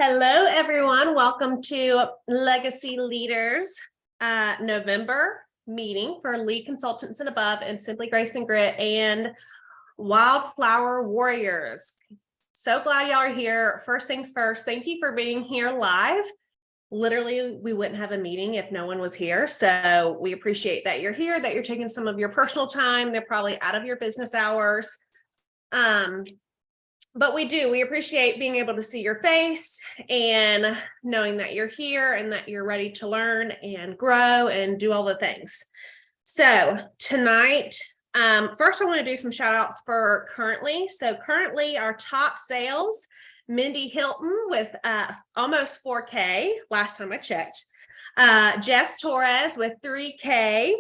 Hello, everyone. Welcome to Legacy Leaders November meeting for lead consultants and above and Simply Grace and Grit and Wildflower Warriors. So glad y'all are here. First things first, thank you for being here live. Literally, we wouldn't have a meeting if no one was here. So we appreciate that you're here, that you're taking some of your personal time. They're probably out of your business hours. But we appreciate being able to see your face and knowing that you're here and that you're ready to learn and grow and do all the things. So tonight, first I want to do some shout outs for currently. So currently our top sales, Mindy Hilton with almost 4K last time I checked. Jess Torres with 3K.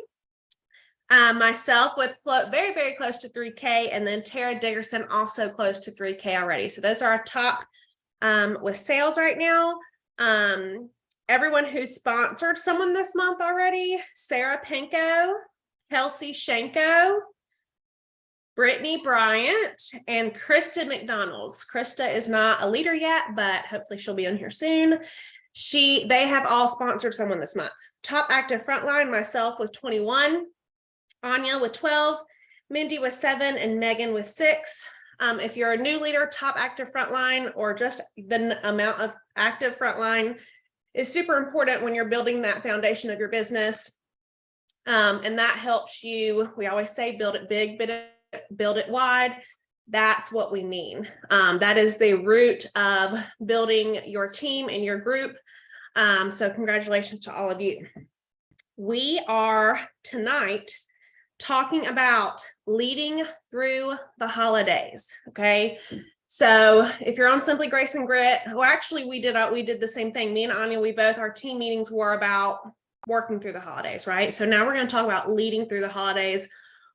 Myself with very, very close to 3K, and then Tara Dickerson also close to 3K already. So those are our top with sales right now. Everyone who's sponsored someone this month already: Sarah Penko, Kelsey Shanko, Brittany Bryant, and Krista McDonald's. Krista is not a leader yet, but hopefully she'll be on here soon. They have all sponsored someone this month. Top active frontline, myself with 21. Anja with 12, Mindy with 7, and Megan with 6. If you're a new leader, top active frontline or just the amount of active frontline is super important when you're building that foundation of your business. And that helps you, we always say, build it big, build it wide. That's what we mean. That is the root of building your team and your group. So congratulations to all of you. We are tonight talking about leading through the holidays. Okay. So if you're on Simply Grace and Grit, well, actually we did the same thing. Me and Anja, our team meetings were about working through the holidays, right? So now we're going to talk about leading through the holidays,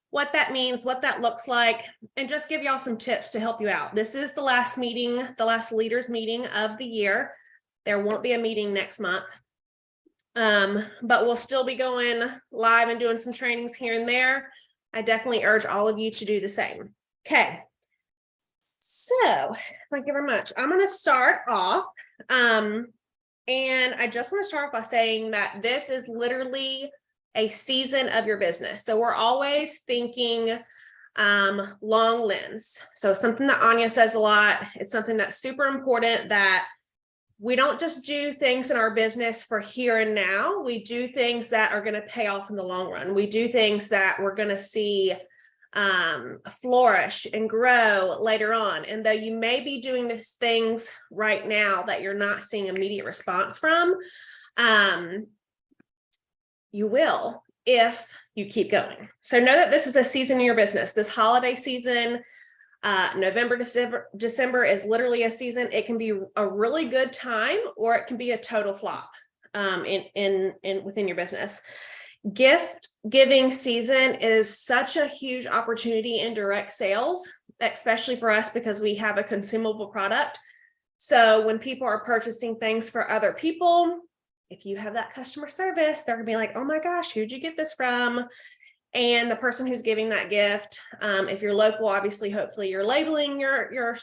what that means, what that looks like, and just give y'all some tips to help you out. This is the last meeting, the last leaders meeting of the year. There won't be a meeting next month. But we'll still be going live and doing some trainings here and there. I definitely urge all of you to do the same. Okay. So thank you very much. I'm going to start off. And I just want to start off by saying that this is literally a season of your business. So we're always thinking long lens. So something that Anja says a lot, it's something that's super important, that we don't just do things in our business for here and now. We do things that are going to pay off in the long run. We do things that we're going to see flourish and grow later on. And though you may be doing these things right now that you're not seeing immediate response from, you will if you keep going. So know that this is a season in your business. This holiday season, November, December is literally a season. It can be a really good time, or it can be a total flop within your business. Gift giving season is such a huge opportunity in direct sales, especially for us because we have a consumable product. So when people are purchasing things for other people, if you have that customer service, they're gonna be like, oh my gosh, who'd you get this from? And the person who's giving that gift, if you're local, obviously, hopefully you're labeling your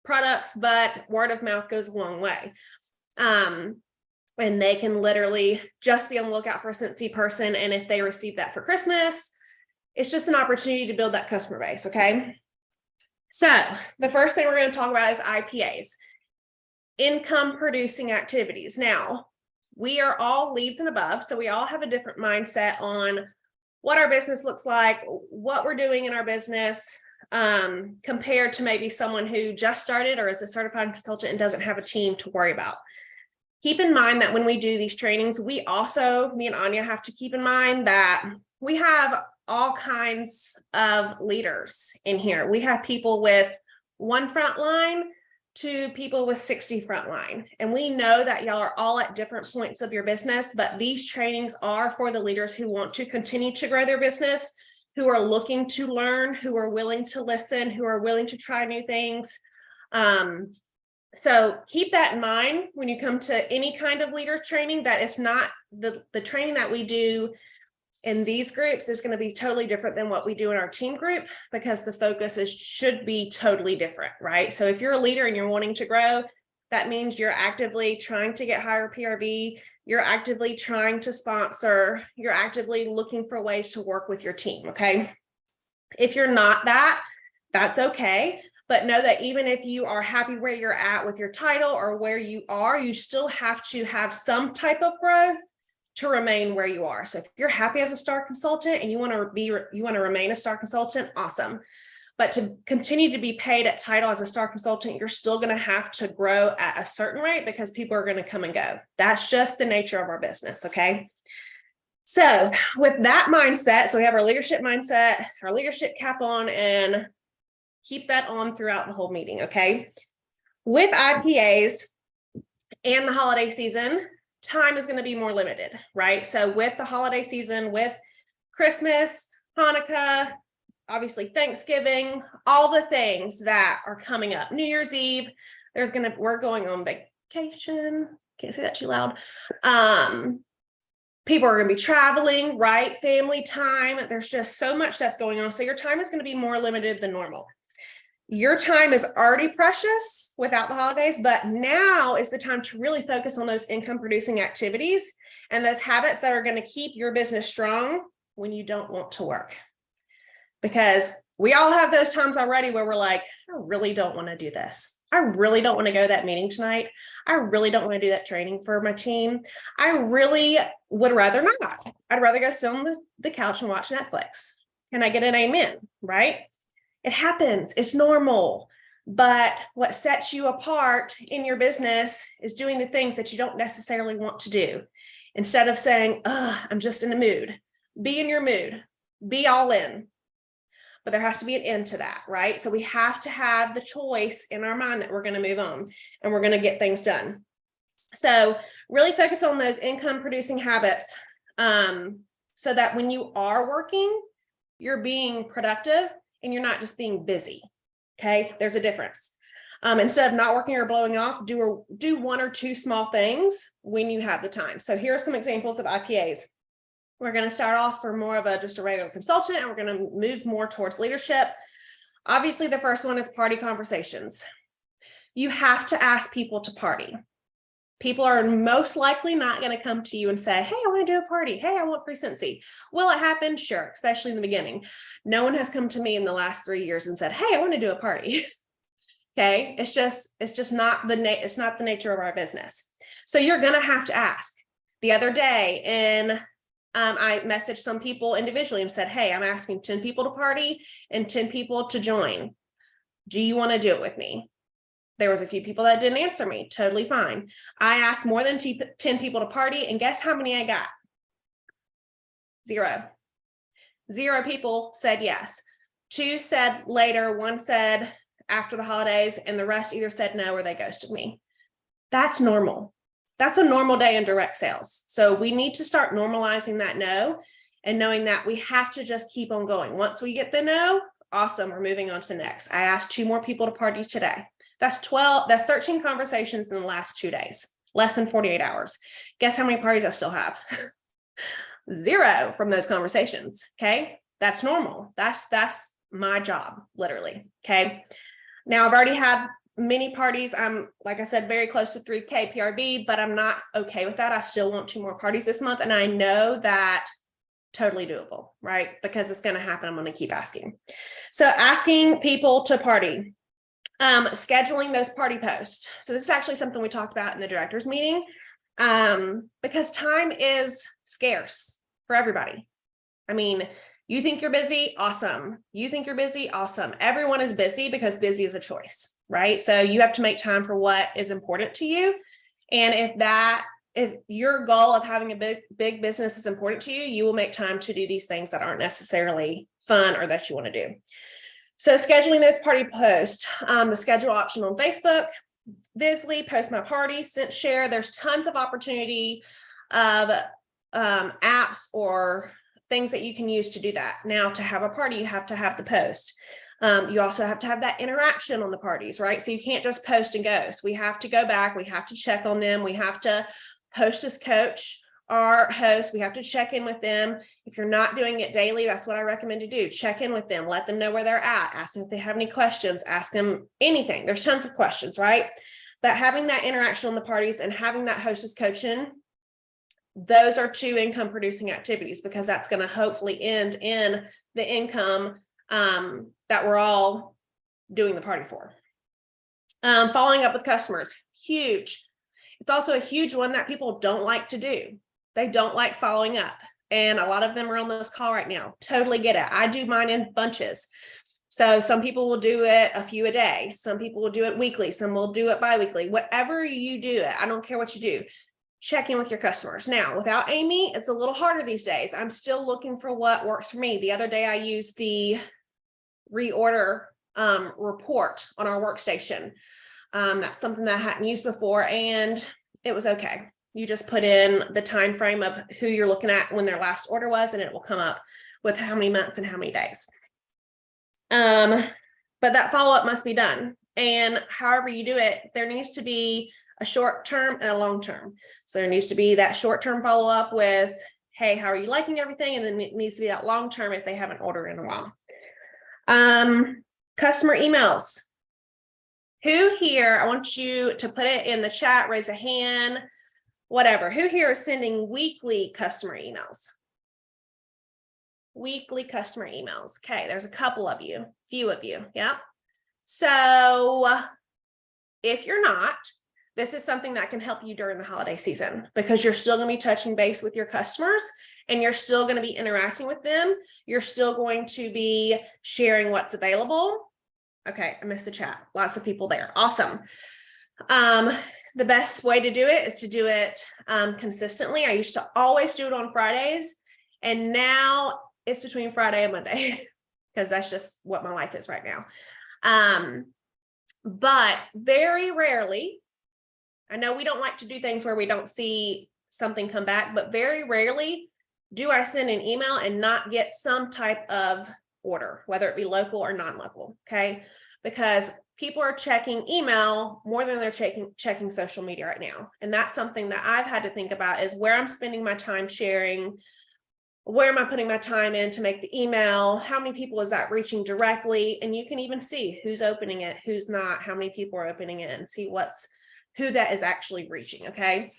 products, but word of mouth goes a long way. And they can literally just be on the lookout for a Scentsy person. And if they receive that for Christmas, it's just an opportunity to build that customer base. Okay. So the first thing we're going to talk about is IPAs, income producing activities. Now, we are all leads and above, so we all have a different mindset on what our business looks like, what we're doing in our business, compared to maybe someone who just started or is a certified consultant and doesn't have a team to worry about. Keep in mind that when we do these trainings, we also, me and Anja, have to keep in mind that we have all kinds of leaders in here. We have people with one front line to people with 60 frontline. And we know that y'all are all at different points of your business, but these trainings are for the leaders who want to continue to grow their business, who are looking to learn, who are willing to listen, who are willing to try new things. So keep that in mind when you come to any kind of leader training, that it's not the training that we do in these groups is going to be totally different than what we do in our team group, because the focus should be totally different, right? So if you're a leader and you're wanting to grow, That means you're actively trying to get higher PRV. You're actively trying to sponsor. You're actively looking for ways to work with your team. Okay. If you're not that, that's okay. But know that even if you are happy where you're at with your title or where you are, you still have to have some type of growth to remain where you are. So if you're happy as a star consultant and you want to remain a star consultant, awesome. But to continue to be paid at title as a star consultant, you're still going to have to grow at a certain rate because people are going to come and go. That's just the nature of our business. Okay. So with that mindset, so we have our leadership mindset, our leadership cap on, and keep that on throughout the whole meeting. Okay. With IPAs and the holiday season, time is going to be more limited, right? So with the holiday season, with Christmas, Hanukkah, obviously Thanksgiving, all the things that are coming up, New Year's Eve, we're going on vacation. Can't say that too loud. People are going to be traveling, right? Family time. There's just so much that's going on. So your time is going to be more limited than normal. Your time is already precious without the holidays, but now is the time to really focus on those income producing activities and those habits that are going to keep your business strong when you don't want to work. Because we all have those times already where we're like, I really don't want to do this. I really don't want to go to that meeting tonight. I really don't want to do that training for my team. I really would rather not. I'd rather go sit on the couch and watch Netflix. Can I get an amen? Right? It happens. It's normal. But what sets you apart in your business is doing the things that you don't necessarily want to do. Instead of saying, I'm just in the mood. Be in your mood. Be all in. But there has to be an end to that, right? So we have to have the choice in our mind that we're going to move on and we're going to get things done. So really focus on those income producing habits so that when you are working, you're being productive and you're not just being busy. Okay, there's a difference. Instead of not working or blowing off, do one or two small things when you have the time. So here are some examples of IPAs. We're going to start off for more of just a regular consultant, and we're going to move more towards leadership. Obviously, the first one is party conversations. You have to ask people to party. People are most likely not going to come to you and say, hey, I want to do a party. Hey, I want free Cincy. Will it happen? Sure, especially in the beginning. No one has come to me in the last 3 years and said, hey, I want to do a party. Okay, it's just not the nature of our business. So you're going to have to ask. The other day I messaged some people individually and said, hey, I'm asking 10 people to party and 10 people to join. Do you want to do it with me? There was a few people that didn't answer me. Totally fine. I asked more than 10 people to party, and guess how many I got? 0. 0 people said yes. 2 said later, 1 said after the holidays, and the rest either said no or they ghosted me. That's normal. That's a normal day in direct sales. So we need to start normalizing that no and knowing that we have to just keep on going. Once we get the no, awesome, we're moving on to the next. I asked 2 more people to party today. That's 13 conversations in the last 2 days, less than 48 hours. Guess how many parties I still have? 0 from those conversations. Okay. That's normal. That's my job, literally. Okay. Now I've already had many parties. I'm, like I said, very close to 3K PRV, but I'm not okay with that. I still want 2 more parties this month. And I know that totally doable, right? Because it's going to happen. I'm going to keep asking. So asking people to party, scheduling those party posts. So this is actually something we talked about in the directors meeting, because time is scarce for everybody. I mean, you think you're busy? Awesome. You think you're busy? Awesome. Everyone is busy because busy is a choice, right? So you have to make time for what is important to you. And if your goal of having a big business is important to you, you will make time to do these things that aren't necessarily fun or that you want to do. So scheduling those party posts, the schedule option on Facebook, Visly, Post My Party, Share. There's tons of opportunity of apps or things that you can use to do that. Now, to have a party, you have to have the post. You also have to have that interaction on the parties, right? So you can't just post and go. So we have to go back. We have to check on them. We have to hostess coach our host. We have to check in with them. If you're not doing it daily, that's what I recommend to do. Check in with them. Let them know where they're at. Ask them if they have any questions. Ask them anything. There's tons of questions, right? But having that interaction on the parties and having that hostess coaching, those are 2 income producing activities, because that's going to hopefully end in the income that we're all doing the party for. Following up with customers, huge. It's also a huge one that people don't like to do. They don't like following up. And a lot of them are on this call right now. Totally get it. I do mine in bunches. So some people will do it a few a day. Some people will do it weekly. Some will do it bi-weekly. Whatever you do it, I don't care what you do. Check in with your customers. Now, without Amy, it's a little harder these days. I'm still looking for what works for me. The other day, I used the reorder report on our workstation. That's something that I hadn't used before, and it was okay. You just put in the time frame of who you're looking at when their last order was, and it will come up with how many months and how many days. But that follow-up must be done. And however you do it, there needs to be a short term and a long term. So there needs to be that short term follow-up with, hey, how are you liking everything? And then it needs to be that long term if they haven't ordered in a while. Customer emails. Who here, I want you to put it in the chat, raise a hand, whatever. Who here is sending weekly customer emails? Weekly customer emails. Okay, there's a couple of you, few of you. Yeah. So if you're not, this is something that can help you during the holiday season, because you're still going to be touching base with your customers and you're still going to be interacting with them. You're still going to be sharing what's available. Okay, I missed the chat. Lots of people there. Awesome. The best way to do it is to do it consistently. I used to always do it on Fridays, and now it's between Friday and Monday because that's just what my life is right now. But very rarely, I know we don't like to do things where we don't see something come back, but very rarely do I send an email and not get some type of order, whether it be local or non-local, okay? Because people are checking email more than they're checking social media right now. And that's something that I've had to think about, is where I'm spending my time sharing. Where am I putting my time in to make the email? How many people is that reaching directly? And you can even see who's opening it, who's not, how many people are opening it, and see who that is actually reaching, okay?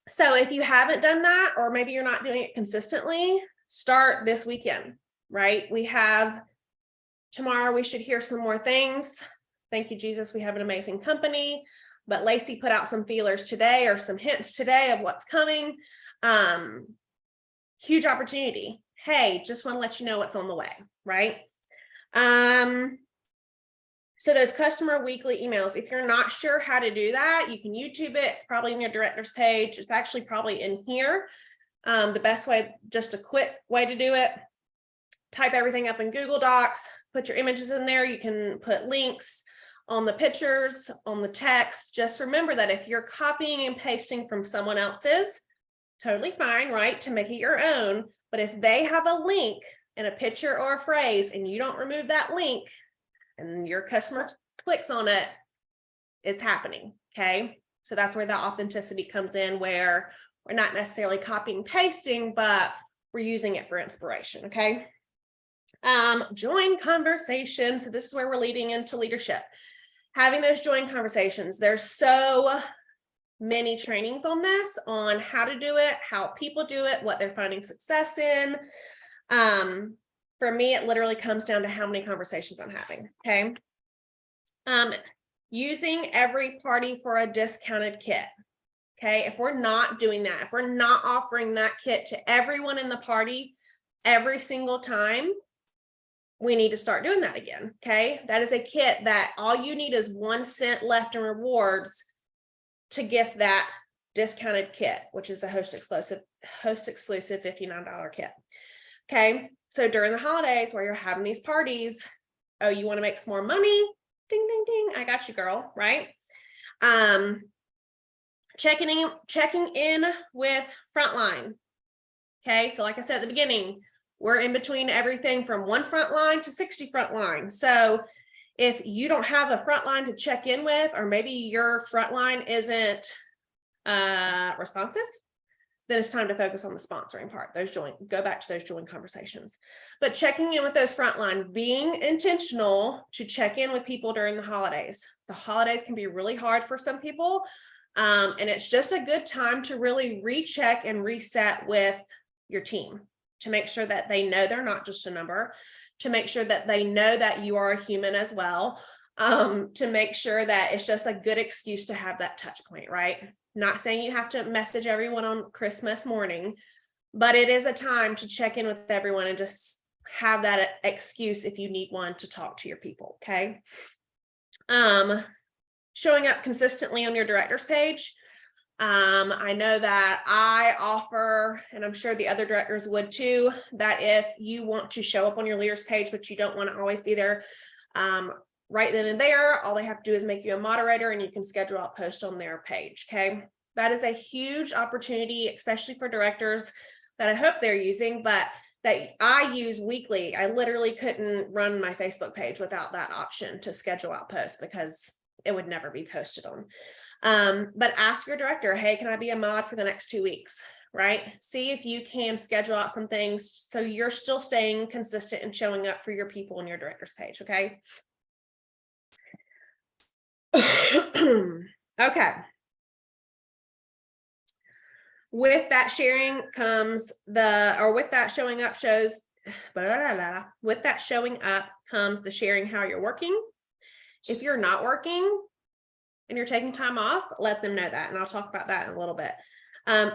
So if you haven't done that, or maybe you're not doing it consistently, start this weekend, right? We have tomorrow, we should hear some more things. Thank you, Jesus. We have an amazing company, but Lacey put out some feelers today, or some hints today of what's coming. Huge opportunity. Hey, just want to let you know what's on the way, right? So those customer weekly emails, if you're not sure how to do that, you can YouTube it. It's probably in your director's page. It's actually probably in here. The best way, just a quick way to do it, type everything up in Google Docs, put your images in there. You can put links on the pictures, on the text. Just remember that if you're copying and pasting from someone else's, totally fine, right, to make it your own. But if they have a link and a picture or a phrase and you don't remove that link and your customer clicks on it, it's happening, okay? So that's where the authenticity comes in, where we're not necessarily copying and pasting, but we're using it for inspiration, okay? Join conversation. So this is where we're leading into leadership. Having those joint conversations. There's so many trainings on this, on how to do it, how people do it, what they're finding success in. For me, it literally comes down to how many conversations I'm having, okay? Using every party for a discounted kit, okay? If we're not doing that, if we're not offering that kit to everyone in the party every single time, we need to start doing that again, okay? That is a kit that all you need is 1 cent left in rewards to gift that discounted kit, which is a host exclusive $59 kit. Okay, so during the holidays where you're having these parties, oh, you want to make some more money? Ding, ding, ding. I got you, girl, right? Checking in with frontline. Okay, so like I said at the beginning, we're in between everything from 1 frontline to 60 frontline. So if you don't have a frontline to check in with, or maybe your frontline isn't responsive, then it's time to focus on the sponsoring part. Go back to those joint conversations. But checking in with those frontline, being intentional to check in with people during the holidays. The holidays can be really hard for some people. And it's just a good time to really recheck and reset with your team to make sure that they know they're not just a number, to make sure that they know that you are a human as well, to make sure that it's just a good excuse to have that touch point, right? Not saying you have to message everyone on Christmas morning, but it is a time to check in with everyone and just have that excuse if you need one to talk to your people, okay? Showing up consistently on your director's page. I know that I offer, and I'm sure the other directors would too, that if you want to show up on your leaders page, but you don't want to always be there right then and there, all they have to do is make you a moderator and you can schedule out posts on their page, okay? That is a huge opportunity, especially for directors that I hope they're using, but that I use weekly. I literally couldn't run my Facebook page without that option to schedule out posts because it would never be posted on. But ask your director, hey, can I be a mod for the next 2 weeks, right? See if you can schedule out some things so you're still staying consistent and showing up for your people on your director's page, okay? Okay. With that sharing comes with that showing up comes the sharing how you're working. If you're not working and you're taking time off, let them know that. And I'll talk about that in a little bit.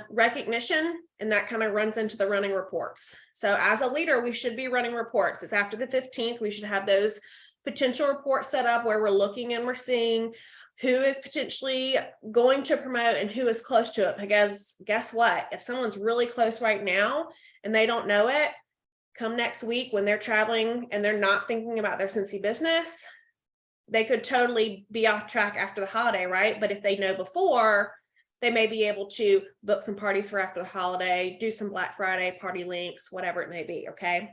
Recognition, and that kind of runs into the running reports. So as a leader, we should be running reports. It's after the 15th. We should have those potential reports set up where we're looking and we're seeing who is potentially going to promote and who is close to it. Because guess what? If someone's really close right now and they don't know it, come next week when they're traveling and they're not thinking about their Cincy business, they could totally be off track after the holiday, right? But if they know before, they may be able to book some parties for after the holiday, do some Black Friday party links, whatever it may be, okay?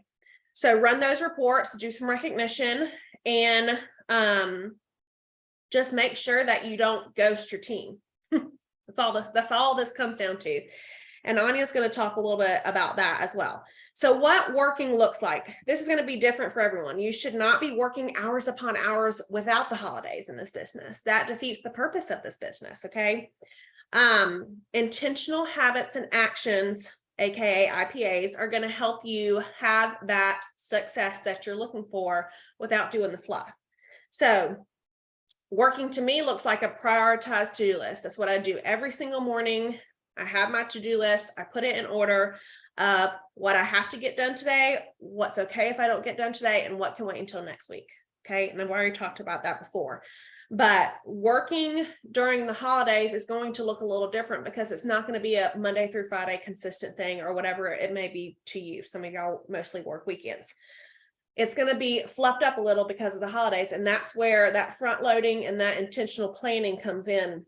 So run those reports, do some recognition, and just make sure that you don't ghost your team. That's all this comes down to. And Anja's going to talk a little bit about that as well. So what working looks like. This is going to be different for everyone. You should not be working hours upon hours without the holidays in this business. That defeats the purpose of this business, okay? Intentional habits and actions, aka IPAs, are going to help you have that success that you're looking for without doing the fluff. So working to me looks like a prioritized to-do list. That's what I do every single morning. I have my to-do list. I put it in order of what I have to get done today, what's okay if I don't get done today, and what can wait until next week. Okay. And I've already talked about that before. But working during the holidays is going to look a little different because it's not going to be a Monday through Friday consistent thing or whatever it may be to you. Some of y'all mostly work weekends. It's going to be fluffed up a little because of the holidays. And that's where that front loading and that intentional planning comes in,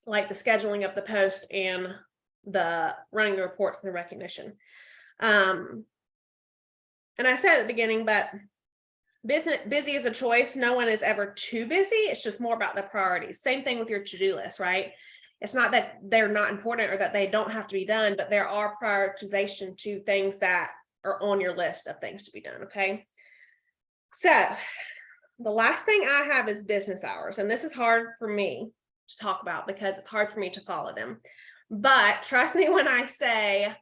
like the scheduling of the post and the running the reports and the recognition. And I said at the beginning, but busy is a choice. No one is ever too busy. It's just more about the priorities. Same thing with your to-do list, right? It's not that they're not important or that they don't have to be done, but there are prioritization to things that are on your list of things to be done, okay? So the last thing I have is business hours. And this is hard for me to talk about because it's hard for me to follow them. But trust me when I say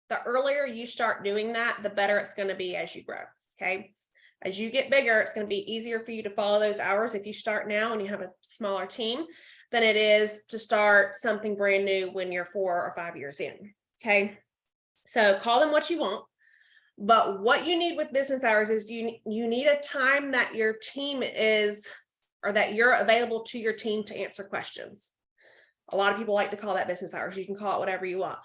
the earlier you start doing that, the better it's going to be as you grow, okay? As you get bigger, it's going to be easier for you to follow those hours if you start now and you have a smaller team than it is to start something brand new when you're 4 or 5 years in, okay? So call them what you want. But what you need with business hours is you need a time that your team is, or that you're available to your team to answer questions. A lot of people like to call that business hours. You can call it whatever you want.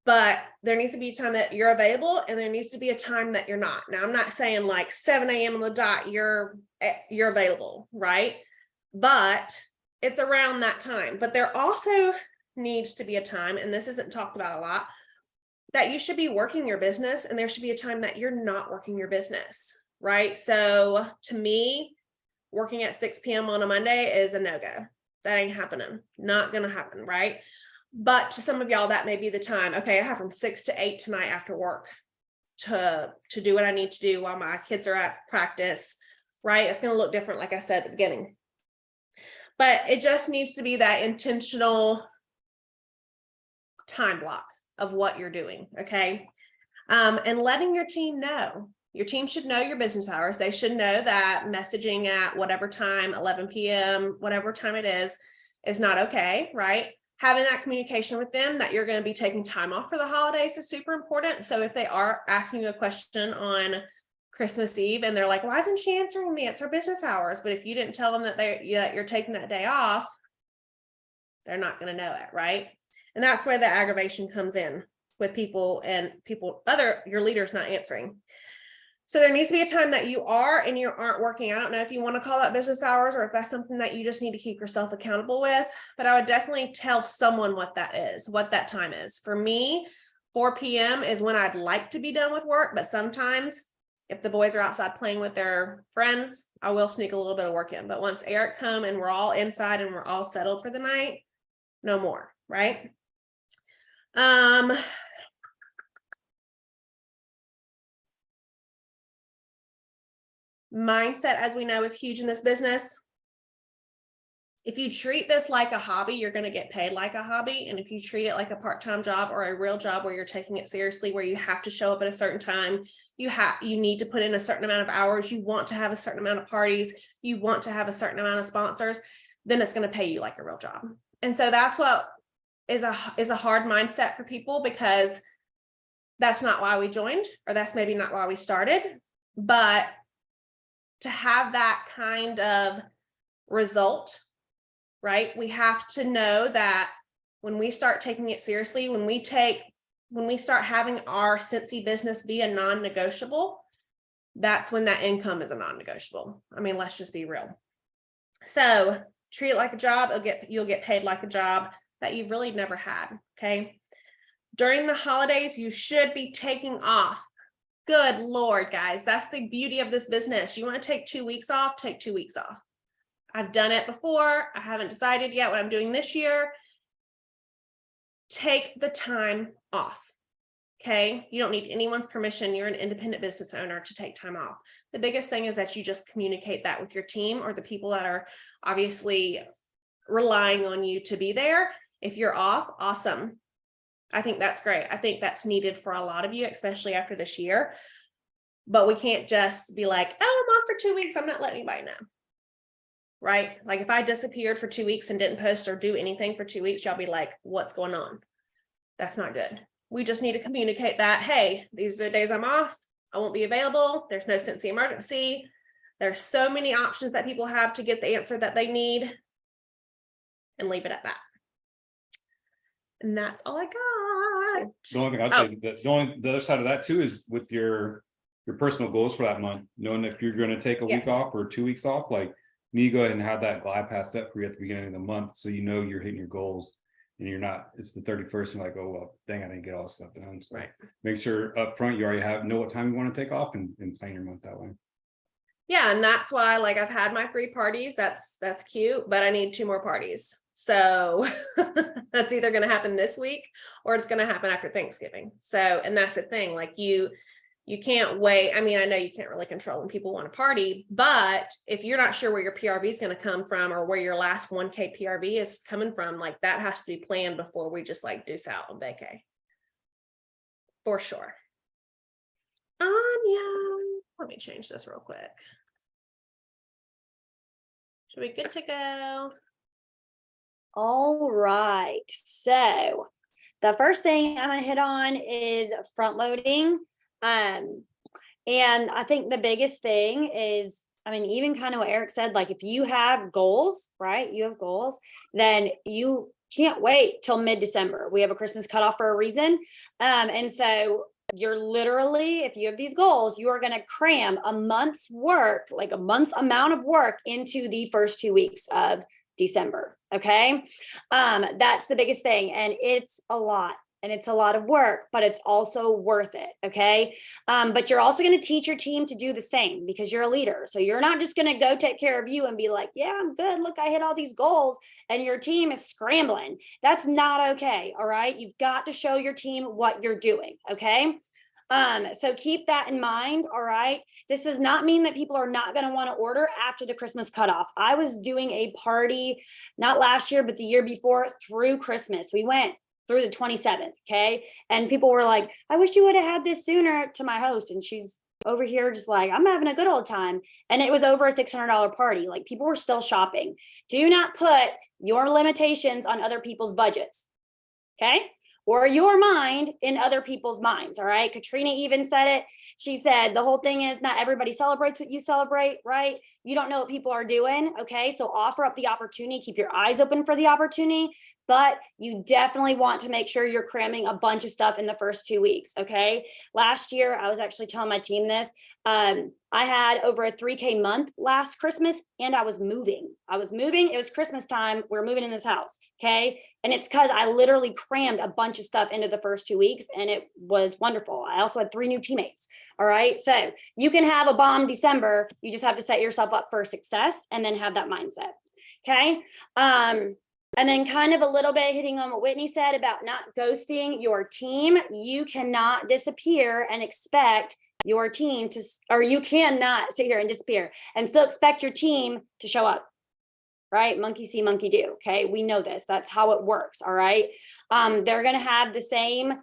But there needs to be a time that you're available and there needs to be a time that you're not. Now, I'm not saying like 7 a.m. on the dot, you're available, right? But it's around that time. But there also needs to be a time, and this isn't talked about a lot, that you should be working your business and there should be a time that you're not working your business, right? So to me, working at 6 p.m. on a Monday is a no-go. That ain't happening. Not going to happen, right? But to some of y'all, that may be the time. Okay, I have from 6 to 8 tonight after work to do what I need to do while my kids are at practice, right? It's going to look different, like I said at the beginning. But it just needs to be that intentional time block of what you're doing, okay? And letting your team know. Your team should know your business hours. They should know that messaging at whatever time, 11 p.m., whatever time it is not okay, right? Having that communication with them that you're going to be taking time off for the holidays is super important. So if they are asking you a question on Christmas Eve and they're like, why isn't she answering me? It's her business hours. But if you didn't tell them that you're taking that day off, they're not going to know it, right? And that's where the aggravation comes in with people and your leaders not answering. So there needs to be a time that you are and you aren't working. I don't know if you want to call that business hours or if that's something that you just need to keep yourself accountable with, but I would definitely tell someone what that is, what that time is. For me, 4 p.m. is when I'd like to be done with work, but sometimes if the boys are outside playing with their friends, I will sneak a little bit of work in. But once Eric's home and we're all inside and we're all settled for the night, no more, right? Mindset, as we know, is huge in this business. If you treat this like a hobby, you're going to get paid like a hobby. And if you treat it like a part-time job or a real job where you're taking it seriously, where you have to show up at a certain time, you need to put in a certain amount of hours, you want to have a certain amount of parties, you want to have a certain amount of sponsors, then it's going to pay you like a real job. And so that's what is a hard mindset for people, because that's not why we joined, or that's maybe not why we started. But to have that kind of result, right? We have to know that when we start taking it seriously, when we start having our Scentsy business be a non-negotiable, that's when that income is a non-negotiable. I mean, let's just be real. So treat it like a job. You'll get paid like a job that you've really never had. Okay. During the holidays, you should be taking off. Good Lord, guys, that's the beauty of this business. You want to take 2 weeks off, take 2 weeks off. I've done it before. I haven't decided yet what I'm doing this year. Take the time off. Okay. You don't need anyone's permission. You're an independent business owner to take time off. The biggest thing is that you just communicate that with your team or the people that are obviously relying on you to be there. If you're off, awesome. I think that's great. I think that's needed for a lot of you, especially after this year. But we can't just be like, oh, I'm off for 2 weeks. I'm not letting anybody know. Right? Like if I disappeared for 2 weeks and didn't post or do anything for 2 weeks, y'all be like, what's going on? That's not good. We just need to communicate that, hey, these are the days I'm off. I won't be available. There's no Scentsy emergency. There's so many options that people have to get the answer that they need, and leave it at that. And that's all I got. The only thing I'd say, the other side of that too is with your personal goals for that month, knowing if you're going to take a week off or 2 weeks off, like you need to go ahead and have that glide path set for you at the beginning of the month, so you know you're hitting your goals and you're not, it's the 31st and you're like, oh well, dang, I didn't get all this stuff done. So right. Make sure up front you already know what time you want to take off and plan your month that way. Yeah, and that's why, like, I've had my 3 parties. That's cute, but I need 2 more parties. So that's either going to happen this week or it's going to happen after Thanksgiving. So, and that's the thing, like you can't wait. I mean, I know you can't really control when people want to party, but if you're not sure where your PRV is going to come from or where your last 1K PRV is coming from, like that has to be planned before we just like deuce out on vacay. For sure. Anja, let me change this real quick. Should we good to go? All right. So the first thing I'm going to hit on is front loading. And I think the biggest thing is, I mean, even kind of what Eric said, like if you have goals, right? You have goals, then you can't wait till mid-December. We have a Christmas cutoff for a reason. And so you're literally, if you have these goals, you are going to cram a month's work, like a month's amount of work into the first 2 weeks of December. Okay. That's the biggest thing. And it's a lot. and it's a lot of work, but it's also worth it. Okay. But you're also going to teach your team to do the same because you're a leader. So you're not just going to go take care of you and be like, yeah, I'm good. Look, I hit all these goals, and your team is scrambling. That's not okay. All right. You've got to show your team what you're doing. Okay. So keep that in mind. All right. This does not mean that people are not going to want to order after the Christmas cutoff. I was doing a party, not last year, but the year before, through Christmas. We went through the 27th. Okay. And people were like, I wish you would have had this sooner, to my host. And she's over here just like, I'm having a good old time. And it was over a $600 party. Like, people were still shopping. Do not put your limitations on other people's budgets. Okay. Or your mind in other people's minds. All right. Katrina even said it. She said, the whole thing is not everybody celebrates what you celebrate, right? You don't know what people are doing. Okay. So offer up the opportunity, keep your eyes open for the opportunity, but you definitely want to make sure you're cramming a bunch of stuff in the first 2 weeks. Okay. Last year, I was actually telling my team this. I had over a 3K month last Christmas, and I was moving. It was Christmas time. We were moving in this house. Okay. And it's because I literally crammed a bunch of stuff into the first 2 weeks, and it was wonderful. I also had 3 new teammates. All right. So you can have a bomb December. You just have to set yourself up for success and then have that mindset. Okay. And then kind of a little bit hitting on what Whitney said about not ghosting your team. You cannot disappear and expect your team to, or you cannot sit here and disappear and still expect your team to show up. Right? Monkey see, monkey do. Okay. We know this. That's how it works. All right. They're going to have the same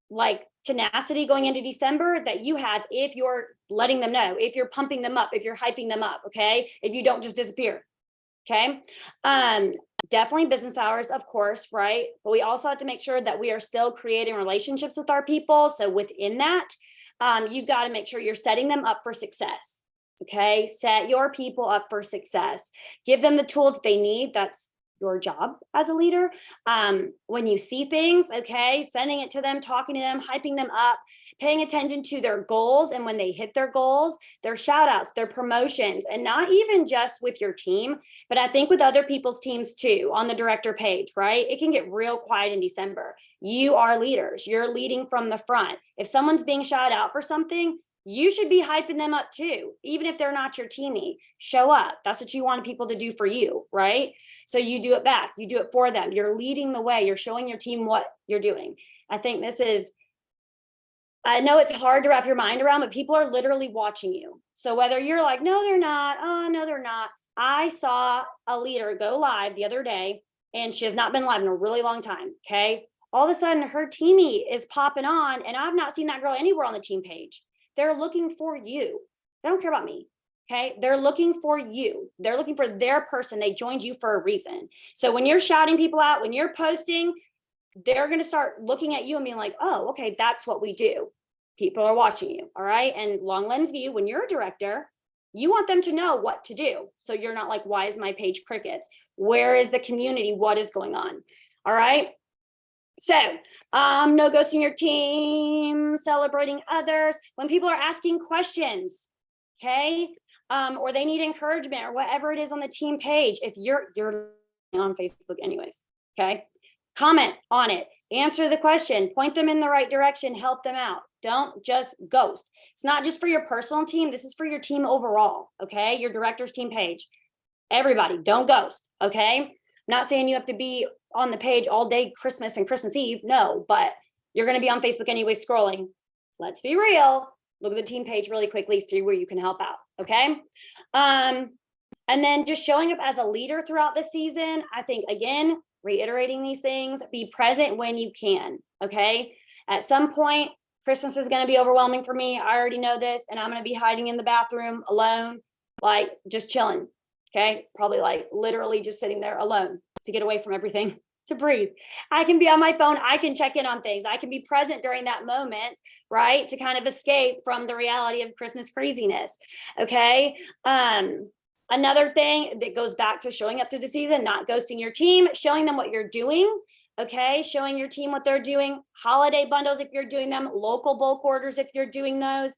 like tenacity going into December that you have if you're letting them know, if you're pumping them up, if you're hyping them up. Okay. If you don't just disappear. Okay. Definitely business hours, of course, right? But we also have to make sure that we are still creating relationships with our people. So within that, you've got to make sure you're setting them up for success. Okay. Set your people up for success. Give them the tools they need. That's your job as a leader. When you see things, okay, sending it to them, talking to them, hyping them up, paying attention to their goals. And when they hit their goals, their shout outs, their promotions, and not even just with your team, but I think with other people's teams too, on the director page, right? It can get real quiet in December. You are leaders. You're leading from the front. If someone's being shouted out for something, you should be hyping them up too, even if they're not your teammate. Show up. That's what you want people to do for you, right? So you do it back. You do it for them. You're leading the way. You're showing your team what you're doing. I think this is, I know it's hard to wrap your mind around, but people are literally watching you. So whether you're like, no, they're not. Oh, no, they're not. I saw a leader go live the other day, and she has not been live in a really long time. Okay. All of a sudden, her teammate is popping on, and I've not seen that girl anywhere on the team page. They're looking for you. They don't care about me. Okay. They're looking for you. They're looking for their person. They joined you for a reason. So when you're shouting people out, when you're posting, they're going to start looking at you and being like, oh, okay, that's what we do. People are watching you. All right. And long lens view, when you're a director, you want them to know what to do. So you're not like, why is my page crickets? Where is the community? What is going on? All right. So, no ghosting your team, celebrating others. When people are asking questions, okay, or they need encouragement or whatever it is on the team page, if you're on Facebook anyways, okay, comment on it, answer the question, point them in the right direction, help them out. Don't just ghost. It's not just for your personal team. This is for your team overall, okay, your director's team page. Everybody, don't ghost, okay? I'm not saying you have to be on the page all day Christmas and Christmas Eve. No, but you're going to be on Facebook anyway, scrolling. Let's be real. Look at the team page really quickly, see where you can help out. Okay. And then just showing up as a leader throughout the season. I think, again, reiterating these things, be present when you can. Okay. At some point, Christmas is going to be overwhelming for me. I already know this, and I'm going to be hiding in the bathroom alone, like just chilling. Okay. Probably like literally just sitting there alone to get away from everything, to breathe. I can be on my phone. I can check in on things. I can be present during that moment, right? To kind of escape from the reality of Christmas craziness. Okay. Another thing that goes back to showing up through the season, not ghosting your team, showing them what you're doing. Okay. Showing your team what they're doing, holiday bundles if you're doing them, local bulk orders if you're doing those,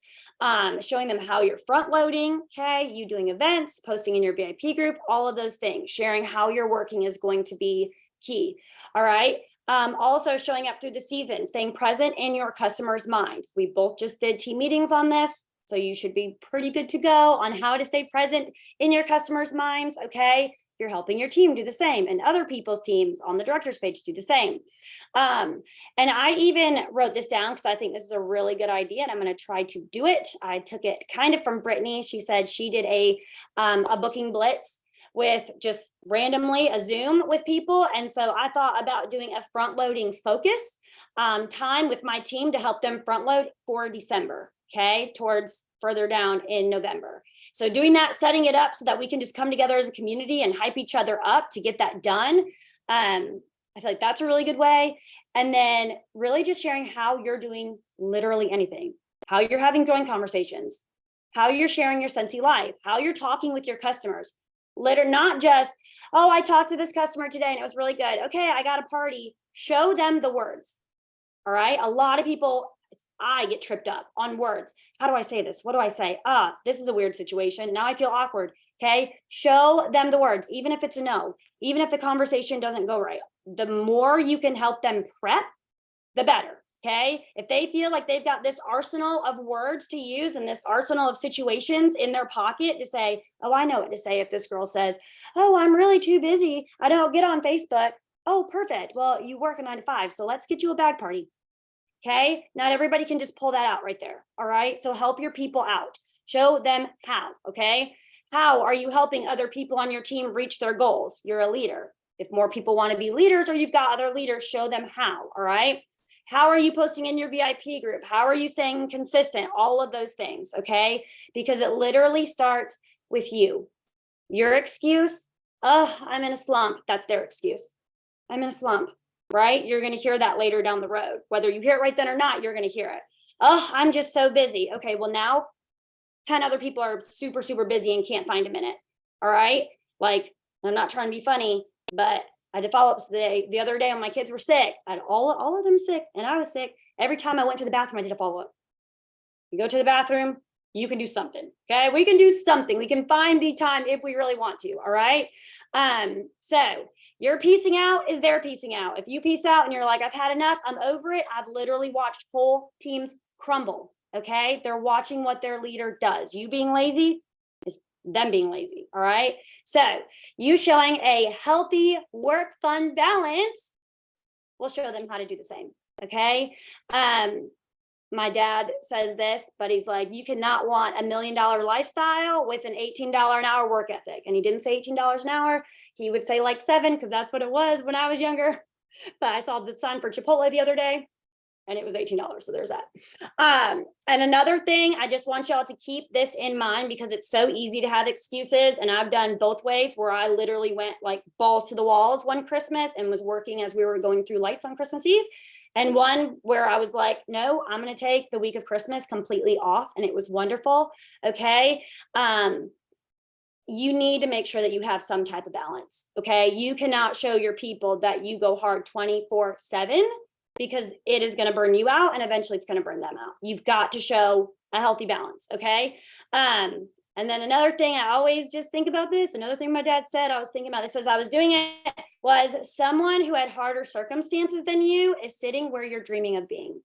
showing them how you're front loading. Okay. You doing events, posting in your VIP group, all of those things, sharing how your working is going to be key. All right. Also showing up through the season, staying present in your customer's mind. We both just did team meetings on this, so you should be pretty good to go on how to stay present in your customers' minds. Okay. You're helping your team do the same, and other people's teams on the director's page do the same. And I even wrote this down because I think this is a really good idea, and I'm going to try to do it. I took it kind of from Brittany. She said she did a booking blitz with just randomly a Zoom with people. And so I thought about doing a front loading focus time with my team to help them front load for December, okay, towards further down in November. So doing that, setting it up so that we can just come together as a community and hype each other up to get that done. I feel like that's a really good way. And then really just sharing how you're doing literally anything, how you're having joint conversations, how you're sharing your Scentsy life, how you're talking with your customers. Not just, oh, I talked to this customer today and it was really good. Okay, I got a party. Show them the words. All right. A lot of people, I get tripped up on words. How do I say this? What do I say? This is a weird situation. Now I feel awkward. Okay. Show them the words, even if it's a no, even if the conversation doesn't go right. The more you can help them prep, the better. Okay. If they feel like they've got this arsenal of words to use and this arsenal of situations in their pocket to say, oh, I know what to say. If this girl says, oh, I'm really too busy, I don't get on Facebook. Oh, perfect. Well, you work a 9 to 5. So let's get you a bag party. Okay. Not everybody can just pull that out right there. All right. So help your people out. Show them how. Okay. How are you helping other people on your team reach their goals? You're a leader. If more people want to be leaders or you've got other leaders, show them how. All right. How are you posting in your VIP group? How are you staying consistent? All of those things, okay? Because it literally starts with you. Your excuse, oh, I'm in a slump. That's their excuse. I'm in a slump, right? You're going to hear that later down the road. Whether you hear it right then or not, you're going to hear it. Oh, I'm just so busy. Okay, well now 10 other people are super, super busy and can't find a minute. All right? Like, I'm not trying to be funny, but I did follow-ups the other day when my kids were sick. I had all of them sick and I was sick. Every time I went to the bathroom, I did a follow-up. You go to the bathroom, you can do something. Okay. We can do something. We can find the time if we really want to. All right. So your piecing out is their piecing out. If you piece out and you're like, I've had enough, I'm over it. I've literally watched whole teams crumble. Okay. They're watching what their leader does. You being lazy is them being lazy. All right. So you showing a healthy work fun balance will show them how to do the same. Okay. My dad says this, but he's like, you cannot want $1 million lifestyle with an $18 an hour work ethic. And he didn't say $18 an hour. He would say like 7, because that's what it was when I was younger. But I saw the sign for Chipotle the other day and it was $18. So there's that. And another thing, I just want y'all to keep this in mind because it's so easy to have excuses. And I've done both ways where I literally went like balls to the walls one Christmas and was working as we were going through lights on Christmas Eve. And one where I was like, no, I'm going to take the week of Christmas completely off. And it was wonderful. Okay. You need to make sure that you have some type of balance. Okay. You cannot show your people that you go hard 24/7 because it is going to burn you out and eventually it's going to burn them out. You've got to show a healthy balance. Okay. And then another thing, I always just think about this. Another thing my dad said, I was thinking about it says I was doing it was someone who had harder circumstances than you is sitting where you're dreaming of being.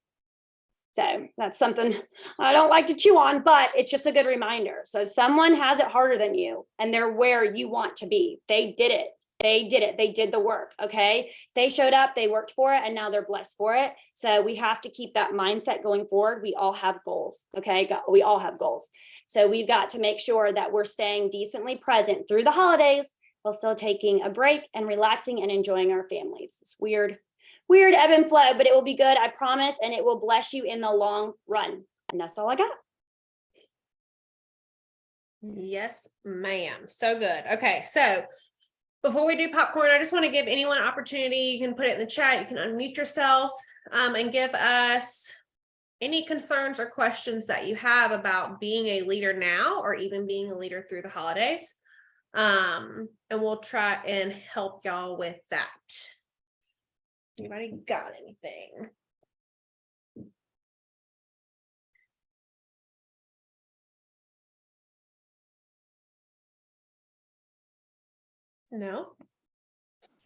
So that's something I don't like to chew on, but it's just a good reminder. So someone has it harder than you and they're where you want to be. They did it. They did it. They did the work. Okay. They showed up, they worked for it, and now they're blessed for it. So we have to keep that mindset going forward. We all have goals. Okay. We all have goals. So we've got to make sure that we're staying decently present through the holidays while still taking a break and relaxing and enjoying our families. It's weird ebb and flow, but it will be good. I promise. And it will bless you in the long run. And that's all I got. Yes, ma'am. So good. Okay. So before we do popcorn, I just want to give anyone an opportunity. You can put it in the chat. You can unmute yourself and give us any concerns or questions that you have about being a leader now or even being a leader through the holidays. And we'll try and help y'all with that. Anybody got anything? No?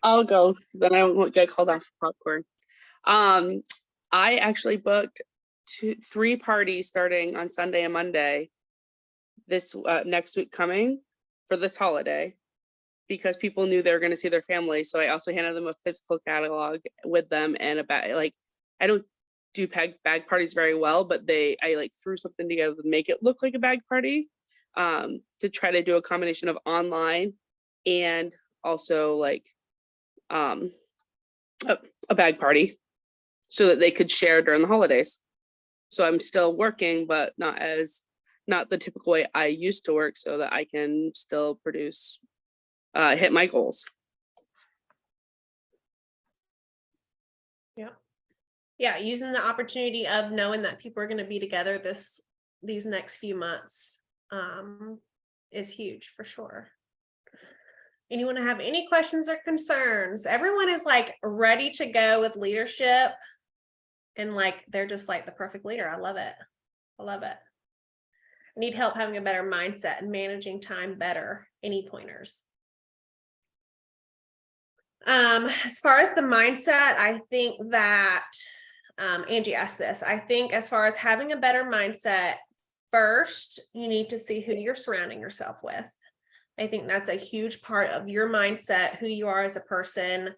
I'll go. Then I won't get called out for popcorn. I actually booked 3 parties starting on Sunday and Monday this next week coming for this holiday, because people knew they were going to see their family. So I also handed them a physical catalog with them and a bag. Like, I don't do bag parties very well, but I like threw something together to make it look like a bag party, to try to do a combination of online and also like a bag party so that they could share during the holidays. So I'm still working, but not the typical way I used to work, so that I can still produce, hit my goals. Yeah, using the opportunity of knowing that people are going to be together these next few months is huge for sure. Anyone have any questions or concerns? Everyone is like ready to go with leadership, and like they're just like the perfect leader. I love it. I love it. I need help having a better mindset and managing time better. Any pointers? As far as the mindset, I think that Angie asked this. I think as far as having a better mindset, first, you need to see who you're surrounding yourself with. I think that's a huge part of your mindset, who you are as a person.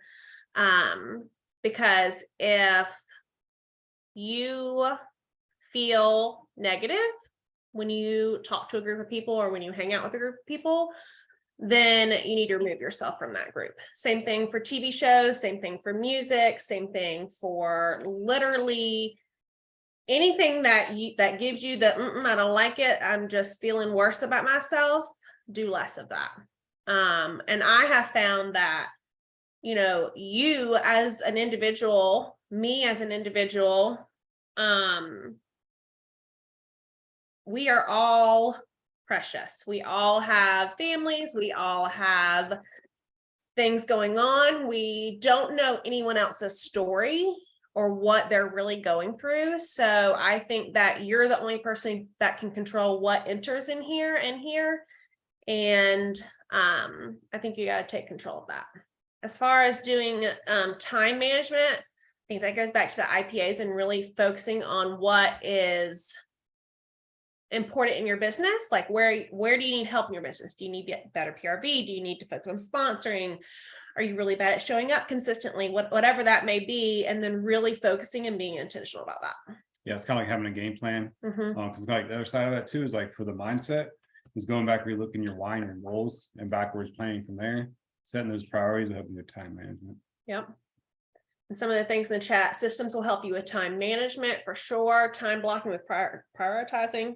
Because if you feel negative when you talk to a group of people or when you hang out with a group of people, then you need to remove yourself from that group. Same thing for TV shows, same thing for music, same thing for literally anything that gives you the I don't like it, I'm just feeling worse about myself. Do less of that. And I have found that, you as an individual, me as an individual, we are all precious. We all have families. We all have things going on. We don't know anyone else's story or what they're really going through. So I think that you're the only person that can control what enters in here and here. And I think you got to take control of that. As far as doing time management, I think that goes back to the IPAs and really focusing on what is important in your business. Like where do you need help in your business? Do you need to get better PRV? Do you need to focus on sponsoring? Are you really bad at showing up consistently? Whatever that may be, and then really focusing and being intentional about that. Yeah, it's kind of like having a game plan. Because like the other side of that too is like for the mindset is going back, relooking your why and your goals and backwards planning from there, setting those priorities and helping your time management. Yep. And some of the things in the chat, systems will help you with time management for sure. Time blocking with prioritizing,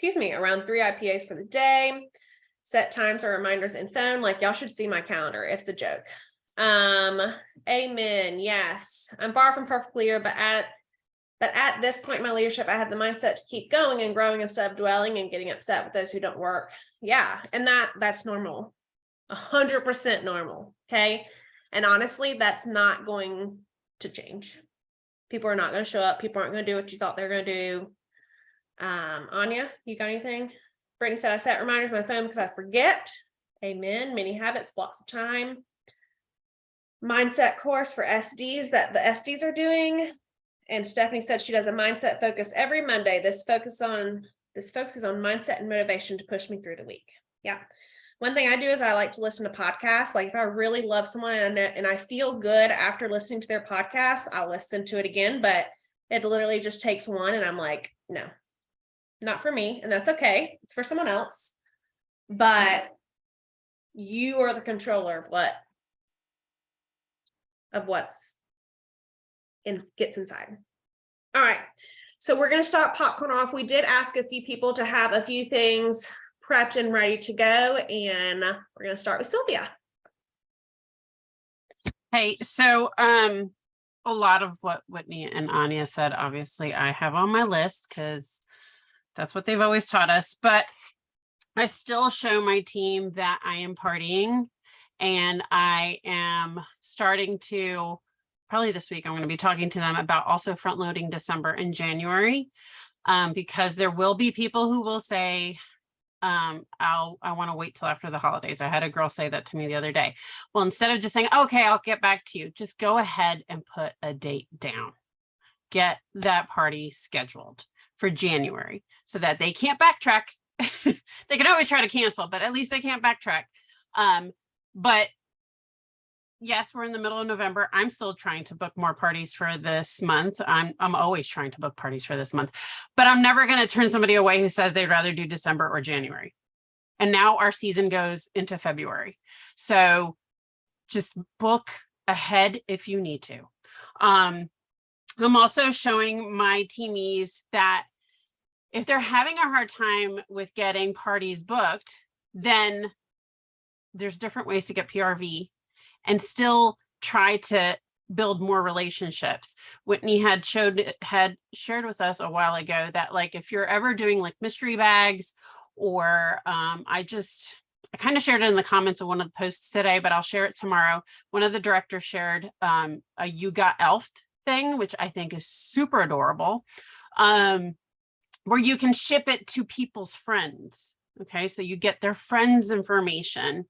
around 3 IPAs for the day. Set times or reminders in phone. Like y'all should see my calendar. It's a joke. Amen. Yes. I'm far from perfect leader, but at this point in my leadership, I have the mindset to keep going and growing instead of dwelling and getting upset with those who don't work. Yeah. And that's normal. 100% normal. Okay. And honestly, that's not going to change. People are not going to show up. People aren't going to do what you thought they were going to do. Anja, you got anything? Brittany said, I set reminders on my phone because I forget. Amen. Many habits, blocks of time. Mindset course for SDs that the SDs are doing. And Stephanie said she does a mindset focus every Monday. This focuses on mindset and motivation to push me through the week. Yeah. One thing I do is I like to listen to podcasts. Like if I really love someone and I feel good after listening to their podcast, I'll listen to it again, but it literally just takes one and I'm like, no, not for me. And that's okay. It's for someone else, but you are the controller of what's gets inside. All right. So we're going to start popcorn off. We did ask a few people to have a few things prepped and ready to go. And we're going to start with Sylvia. Hey, so a lot of what Whitney and Anja said, obviously I have on my list because that's what they've always taught us, but I still show my team that I am partying, and I am starting to, probably this week, I'm going to be talking to them about also front loading December and January, because there will be people who will say, I want to wait till after the holidays. I had a girl say that to me the other day. Well, instead of just saying, okay, I'll get back to you, just go ahead and put a date down. Get that party scheduled for January so that they can't backtrack. They can always try to cancel, but at least they can't backtrack. But yes, we're in the middle of November. I'm still trying to book more parties for this month. I'm always trying to book parties for this month, but I'm never going to turn somebody away who says they'd rather do December or January. And now our season goes into February. So just book ahead if you need to. I'm also showing my teamies that if they're having a hard time with getting parties booked, then there's different ways to get PRV and still try to build more relationships. Whitney had shared with us a while ago that, like, if you're ever doing like mystery bags, or I kind of shared it in the comments of one of the posts today, but I'll share it tomorrow. One of the directors shared a You Got Elfed thing, which I think is super adorable, where you can ship it to people's friends. Okay, so you get their friends' information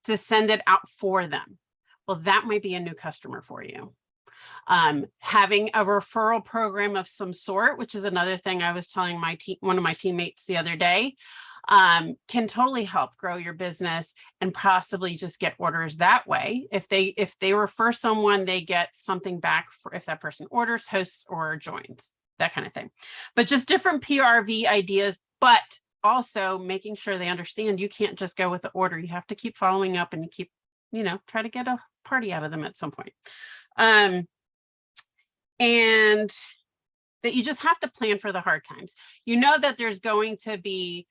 to send it out for them. Well, that might be a new customer for you. Having a referral program of some sort, which is another thing I was telling one of my teammates the other day, can totally help grow your business and possibly just get orders that way. If they refer someone, they get something back for if that person orders, hosts, or joins, that kind of thing. But just different PRV ideas, but also making sure they understand you can't just go with the order. You have to keep following up and keep, try to get a party out of them at some point. And that you just have to plan for the hard times. You know that there's going to be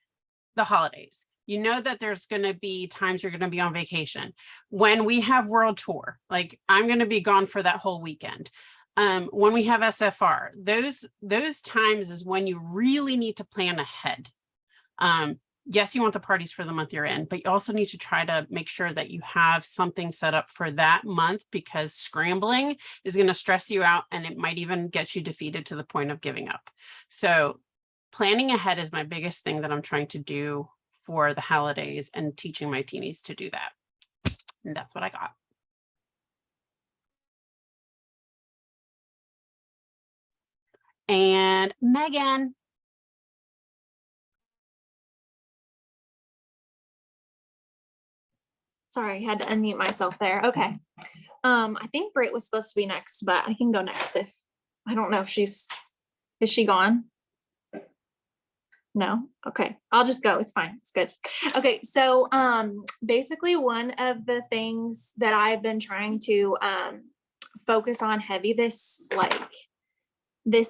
the holidays. You know that there's going to be times you're going to be on vacation. When we have World Tour, like I'm going to be gone for that whole weekend. When we have SFR, those times is when you really need to plan ahead. Yes, you want the parties for the month you're in, but you also need to try to make sure that you have something set up for that month, because scrambling is going to stress you out and it might even get you defeated to the point of giving up. So planning ahead is my biggest thing that I'm trying to do for the holidays and teaching my teenies to do that. And that's what I got. And Megan. Sorry, I had to unmute myself there. Okay. I think Britt was supposed to be next, but I can go next if I don't know if is she gone? No? Okay. I'll just go. It's fine. It's good. Okay. So basically one of the things that I've been trying to focus on heavy this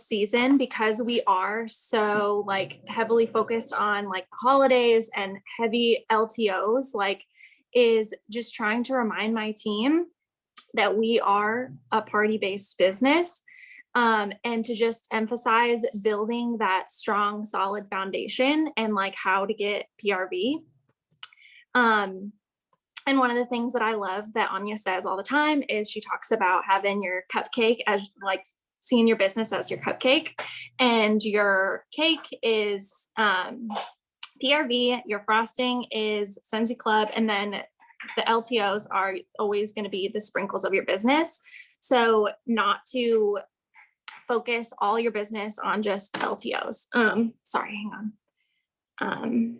season, because we are so heavily focused on holidays and heavy LTOs, is just trying to remind my team that we are a party-based business, and to just emphasize building that strong, solid foundation and how to get PRV. And one of the things that I love that Anja says all the time is she talks about having your cupcake as seeing your business as your cupcake, and your cake is PRV, your frosting is Sensi Club, and then the LTOs are always going to be the sprinkles of your business. So not to focus all your business on just LTOs. Sorry, hang on.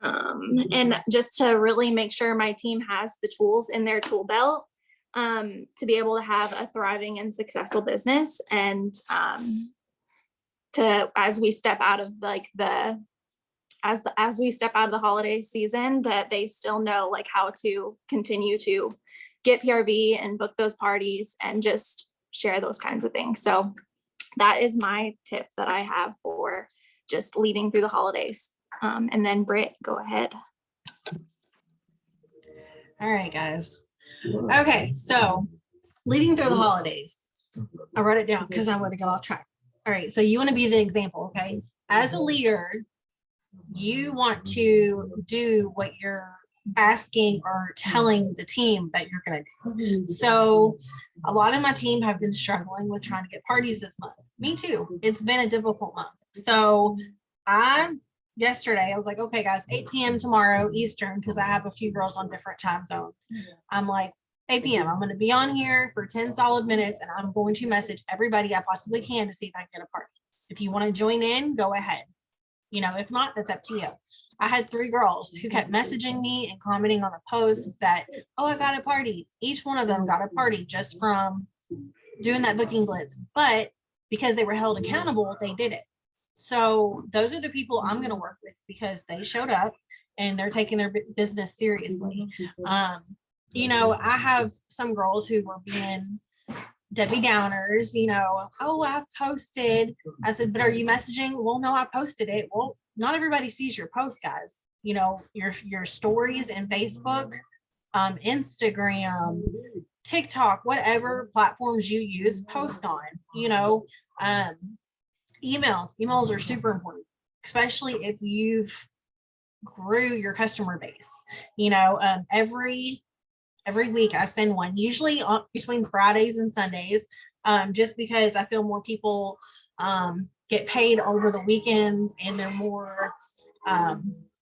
And just to really make sure my team has the tools in their tool belt to be able to have a thriving and successful business, and as we step out of as we step out of the holiday season, that they still know how to continue to get PRV and book those parties and just share those kinds of things. So that is my tip that I have for just leading through the holidays. And then Britt, go ahead. All right, guys. Okay, so leading through the holidays, I wrote it down because I want to get off track. All right, so you want to be the example, okay? As a leader, you want to do what you're asking or telling the team that you're going to do. So a lot of my team have been struggling with trying to get parties this month. Me too. It's been a difficult month. So I yesterday, I was like, okay, guys, 8 p.m. tomorrow Eastern, because I have a few girls on different time zones. I'm like, 8 p.m. I'm going to be on here for 10 solid minutes, and I'm going to message everybody I possibly can to see if I can get a party. If you want to join in, go ahead. You know, if not, that's up to you. I had 3 girls who kept messaging me and commenting on the post that, oh, I got a party. Each one of them got a party just from doing that booking blitz. But because they were held accountable, they did it. So those are the people I'm going to work with because they showed up and they're taking their business seriously. You know, I have some girls who were being Debbie Downers, you know, oh, I've posted. I said, but are you messaging? Well, no, I posted it. Well, not everybody sees your post, guys. You know, your stories and Facebook, Instagram, TikTok, whatever platforms you use, post on, you know, emails are super important, especially if you've grew your customer base. You know, every week I send one, usually between Fridays and Sundays, just because I feel more people get paid over the weekends and they're more,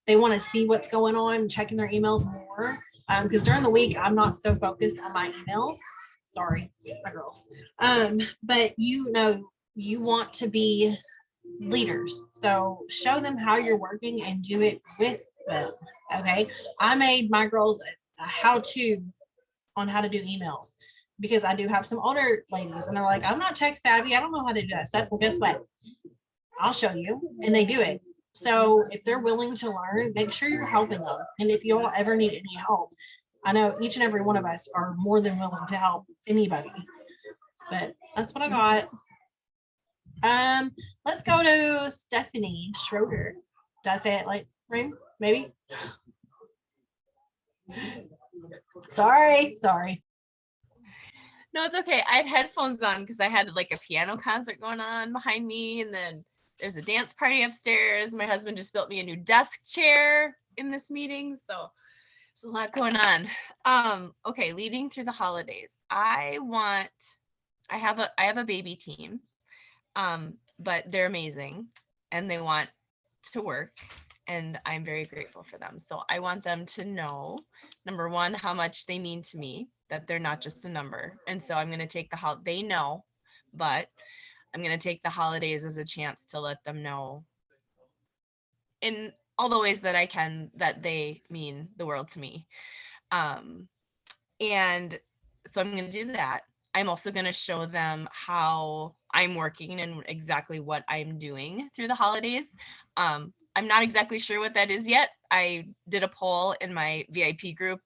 they want to see what's going on, checking their emails more. Because during the week, I'm not so focused on my emails. Sorry, my girls. But you know, you want to be leaders. So show them how you're working and do it with them. Okay. I made my girls a how-to on how to do emails because I do have some older ladies and they're like, I'm not tech savvy. I don't know how to do that stuff. Well, guess what? I'll show you. And they do it. So if they're willing to learn, make sure you're helping them. And if you all ever need any help, I know each and every one of us are more than willing to help anybody. But that's what I got. Let's go to Stephanie Schroeder. Did I say it like right? Maybe. Sorry. No, it's okay. I had headphones on because I had like a piano concert going on behind me, and then there's a dance party upstairs. My husband just built me a new desk chair in this meeting, so there's a lot going on. Okay, leading through the holidays. I have a baby team, but they're amazing and they want to work, and I'm very grateful for them. So I want them to know, number one, how much they mean to me, that they're not just a number. And so I'm going to take they know, but I'm going to take the holidays as a chance to let them know in all the ways that I can that they mean the world to me. And so I'm going to do that. I'm also going to show them how I'm working and exactly what I'm doing through the holidays. I'm not exactly sure what that is yet. I did a poll in my VIP group.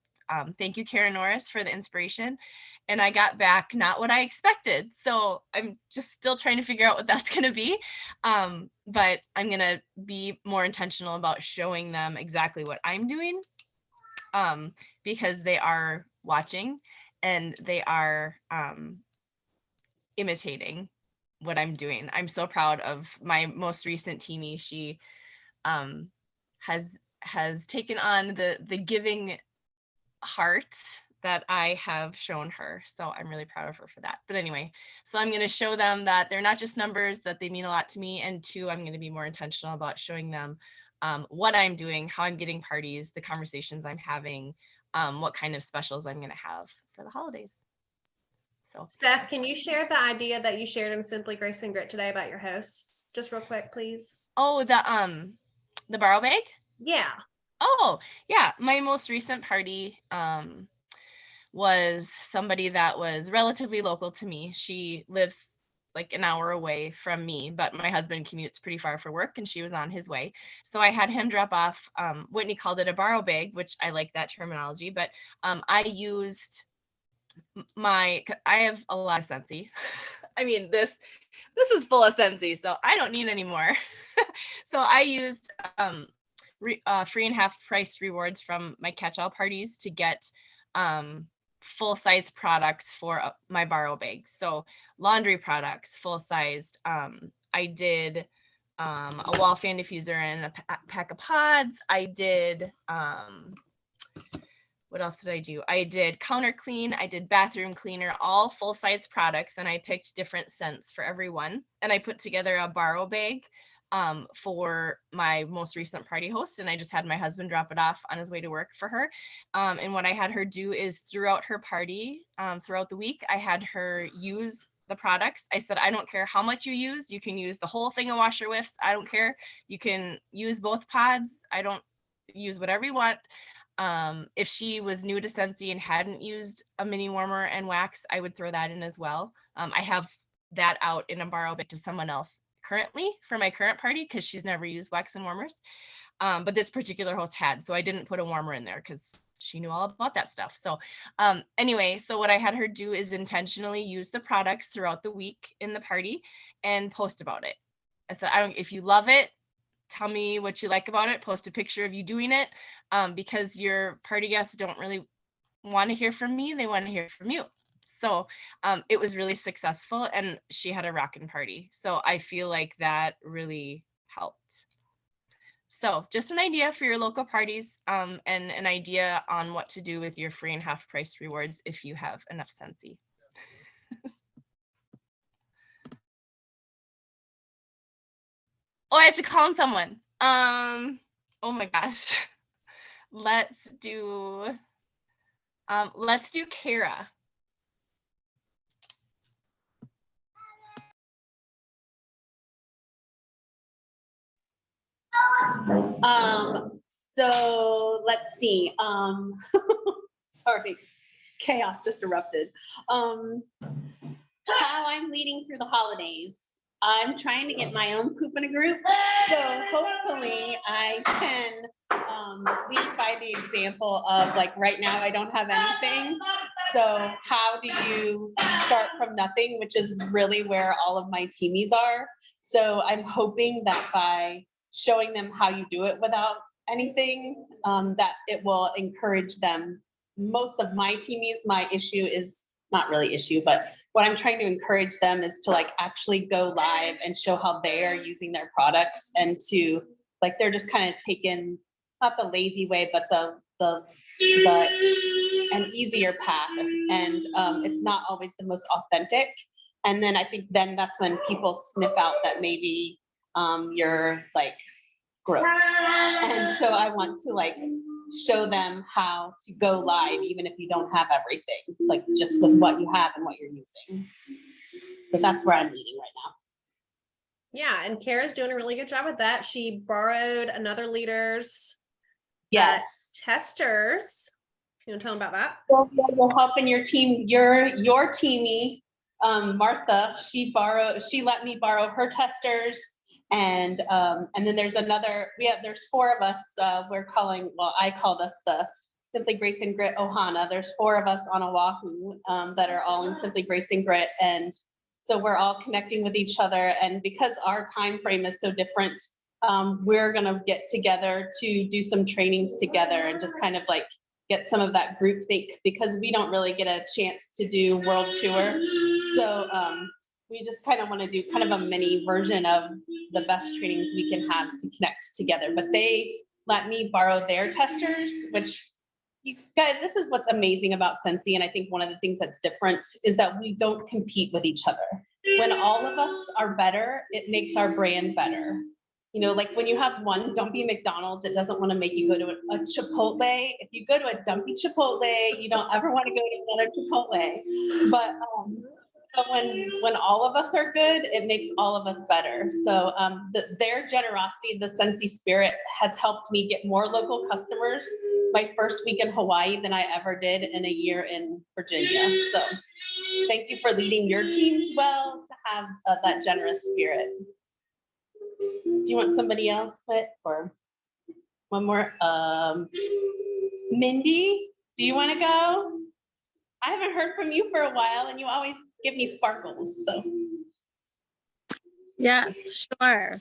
Thank you, Karen Norris, for the inspiration. And I got back not what I expected. So I'm just still trying to figure out what that's going to be. But I'm going to be more intentional about showing them exactly what I'm doing, because they are watching and they are imitating what I'm doing. I'm so proud of my most recent teamie. She has taken on the giving heart that I have shown her. So I'm really proud of her for that. But anyway, so I'm going to show them that they're not just numbers, that they mean a lot to me. And 2, I'm going to be more intentional about showing them what I'm doing, how I'm getting parties, the conversations I'm having, what kind of specials I'm going to have for the holidays. So Steph, can you share the idea that you shared in Simply Grace and Grit today about your hosts? Just real quick, please. Oh, the borrow bag? Yeah. Oh, yeah. My most recent party was somebody that was relatively local to me. She lives like an hour away from me, but my husband commutes pretty far for work and she was on his way. So I had him drop off, Whitney called it a borrow bag, which I like that terminology, but I used I have a lot of Scentsy. I mean, this is full of Scentsy, so I don't need any more. So I used free and half price rewards from my catch-all parties to get full-size products for my borrow bags. So laundry products, full-sized. I did a wall fan diffuser and a pack of pods. I did what else did I do? I did counter clean, I did bathroom cleaner, all full-size products, and I picked different scents for everyone. And I put together a borrow bag for my most recent party host, and I just had my husband drop it off on his way to work for her. And what I had her do is throughout her party, throughout the week, I had her use the products. I said, I don't care how much you use. You can use the whole thing of washer whiffs. I don't care. You can use both pods. I don't use whatever you want. If she was new to Scentsy and hadn't used a mini warmer and wax, I would throw that in as well. I have that out in a borrow bit to someone else currently for my current party because she's never used wax and warmers. But this particular host had, so I didn't put a warmer in there because she knew all about that stuff. So anyway, so what I had her do is intentionally use the products throughout the week in the party and post about it. I said, if you love it, tell me what you like about it, post a picture of you doing it, because your party guests don't really want to hear from me, they want to hear from you. So it was really successful and she had a rockin' party. So I feel like that really helped. So just an idea for your local parties, and an idea on what to do with your free and half price rewards if you have enough Scentsy. Oh, I have to call on someone. Oh my gosh. Let's do Kara. So let's see. Sorry, chaos just erupted. How I'm leading through the holidays. I'm trying to get my own poop in a group. So hopefully I can lead by the example of, like, right now I don't have anything. So how do you start from nothing, which is really where all of my teamies are. So I'm hoping that by showing them how you do it without anything, that it will encourage them. Most of my teamies, my issue is not really issue, but what I'm trying to encourage them is to, like, actually go live and show how they are using their products, and to, like, they're just kind of taking, not the lazy way, but the an easier path, and it's not always the most authentic. And then I think then that's when people sniff out that maybe you're, like, gross. And so I want to, like, show them how to go live even if you don't have everything, like, just with what you have and what you're using. So that's where I'm leading right now. Yeah, and Kara's doing a really good job with that. She borrowed another leader's testers. You want to tell them about that? Well, you're helping your team, your teamie, Martha. She let me borrow her testers. And then there's there's four of us, I called us the Simply Grace and Grit Ohana. There's four of us on Oahu that are all in Simply Grace and Grit. And so we're all connecting with each other. And because our time frame is so different, we're gonna get together to do some trainings together and just kind of, like, get some of that group think, because we don't really get a chance to do world tour. So we just kind of want to do kind of a mini version of the best trainings we can have to connect together. But they let me borrow their testers, which, you guys, this is what's amazing about Scentsy. And I think one of the things that's different is that we don't compete with each other. When all of us are better, it makes our brand better. You know, like, when you have one dumpy McDonald's, it doesn't want to make you go to a Chipotle. If you go to a dumpy Chipotle, you don't ever want to go to another Chipotle. But when all of us are good, it makes all of us better. So their generosity, the Scentsy spirit, has helped me get more local customers my first week in Hawaii than I ever did in a year in Virginia. So thank you for leading your teams well to have that generous spirit. Do you want somebody else, or one more? Mindy, do you want to go? I haven't heard from you for a while, and you always give me sparkles. So yes, sure.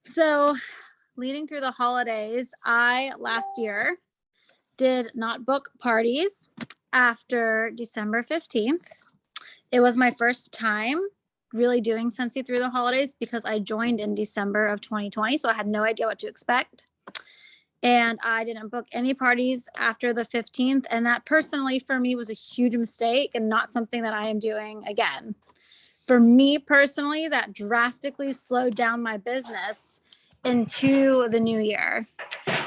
So leading through the holidays, I last year did not book parties after December 15th. It was my first time really doing Scentsy through the holidays because I joined in December of 2020, so I had no idea what to expect. And I didn't book any parties after the 15th. And that personally for me was a huge mistake and not something that I am doing again. for me personally, that drastically slowed down my business into the new year.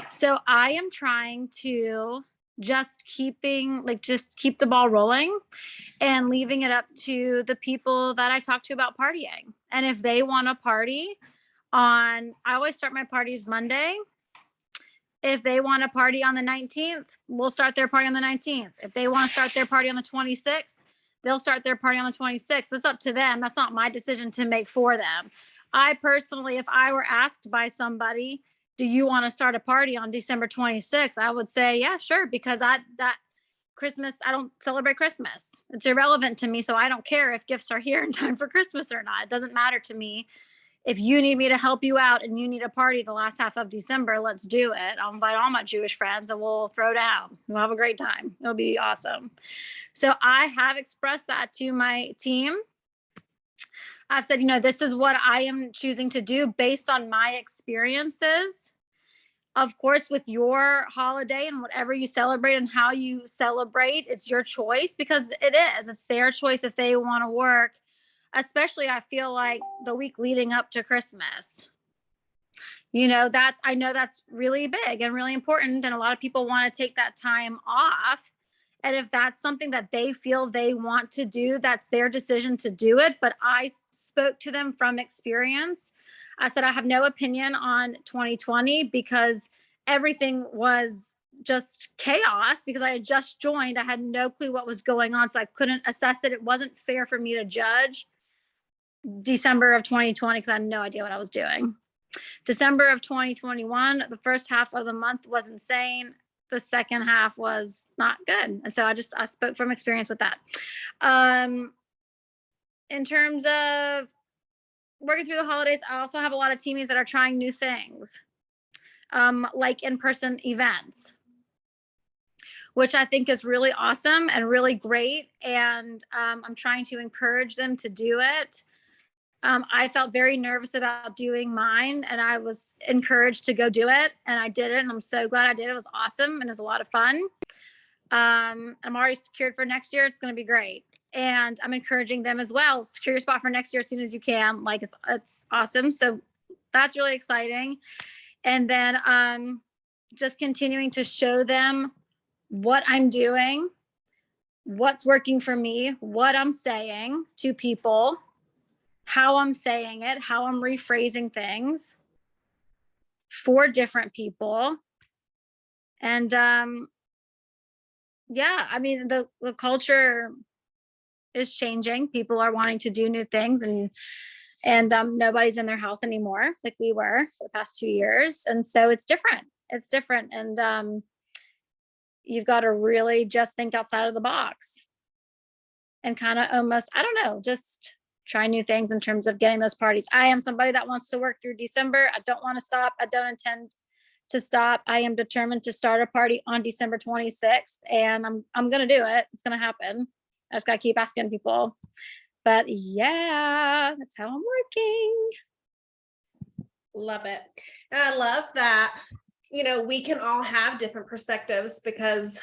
So I am trying to just keep the ball rolling and leaving it up to the people that I talk to about partying. And if they want to party I always start my parties Monday. If they want to party on the 19th, we'll start their party on the 19th. If they want to start their party on the 26th, they'll start their party on the 26th. It's up to them. That's not my decision to make for them. I personally, if I were asked by somebody, do you want to start a party on December 26th? I would say, yeah, sure, because Christmas, I don't celebrate Christmas. It's irrelevant to me. So I don't care if gifts are here in time for Christmas or not. It doesn't matter to me. If you need me to help you out and you need a party the last half of December, let's do it. I'll invite all my Jewish friends and we'll throw down. We'll have a great time. It'll be awesome. So I have expressed that to my team. I've said, this is what I am choosing to do based on my experiences. Of course, with your holiday and whatever you celebrate and how you celebrate, it's your choice, because it's their choice if they want to work. Especially, I feel like the week leading up to Christmas. I know that's really big and really important. And a lot of people want to take that time off. And if that's something that they feel they want to do, that's their decision to do it. But I spoke to them from experience. I said, I have no opinion on 2020 because everything was just chaos because I had just joined. I had no clue what was going on. So I couldn't assess it. It wasn't fair for me to judge December of 2020 because I had no idea what I was doing. December of 2021, the first half of the month was insane. The second half was not good. And so I spoke from experience with that. In terms of working through the holidays, I also have a lot of teammates that are trying new things, like in-person events, which I think is really awesome and really great. And I'm trying to encourage them to do it. I felt very nervous about doing mine and I was encouraged to go do it. And I did it. And I'm so glad I did. It was awesome. And it was a lot of fun. I'm already secured for next year. It's going to be great. And I'm encouraging them as well. Secure your spot for next year as soon as you can. Like it's awesome. So that's really exciting. And then just continuing to show them what I'm doing, what's working for me, what I'm saying to people, how I'm saying it, how I'm rephrasing things for different people. And yeah, I mean, the culture is changing. People are wanting to do new things and nobody's in their house anymore like we were for the past 2 years. And so it's different. It's different. And you've got to really just think outside of the box and kind of almost, I don't know, just try new things in terms of getting those parties. I am somebody that wants to work through December. I don't want to stop. I don't intend to stop. I am determined to start a party on December 26th and I'm going to do it. It's going to happen. I just got to keep asking people. But yeah, that's how I'm working. Love it. And I love that, we can all have different perspectives because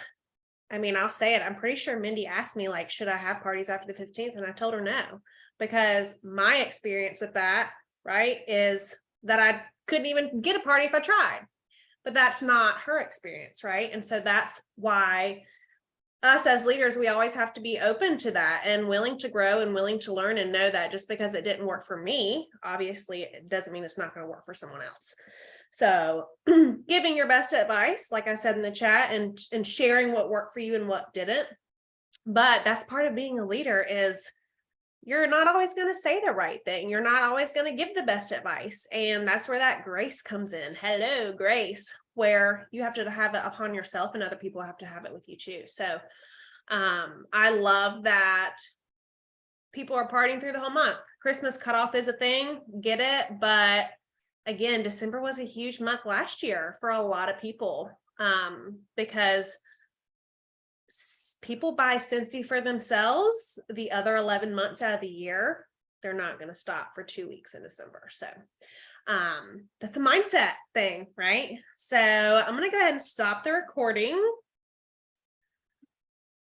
I'll say it. I'm pretty sure Mindy asked me should I have parties after the 15th? And I told her no, because my experience with that, right, is that I couldn't even get a party if I tried, but that's not her experience. Right. And so that's why us as leaders, we always have to be open to that and willing to grow and willing to learn and know that just because it didn't work for me, obviously it doesn't mean it's not going to work for someone else. So giving your best advice, like I said in the chat, and sharing what worked for you and what didn't. But that's part of being a leader is you're not always going to say the right thing. You're not always going to give the best advice. And that's where that grace comes in. Hello, grace, where you have to have it upon yourself and other people have to have it with you too. So I love that people are partying through the whole month. Christmas cutoff is a thing, get it. But again, December was a huge month last year for a lot of people because people buy Scentsy for themselves the other 11 months out of the year. They're not going to stop for 2 weeks in December. So that's a mindset thing, right? So I'm going to go ahead and stop the recording.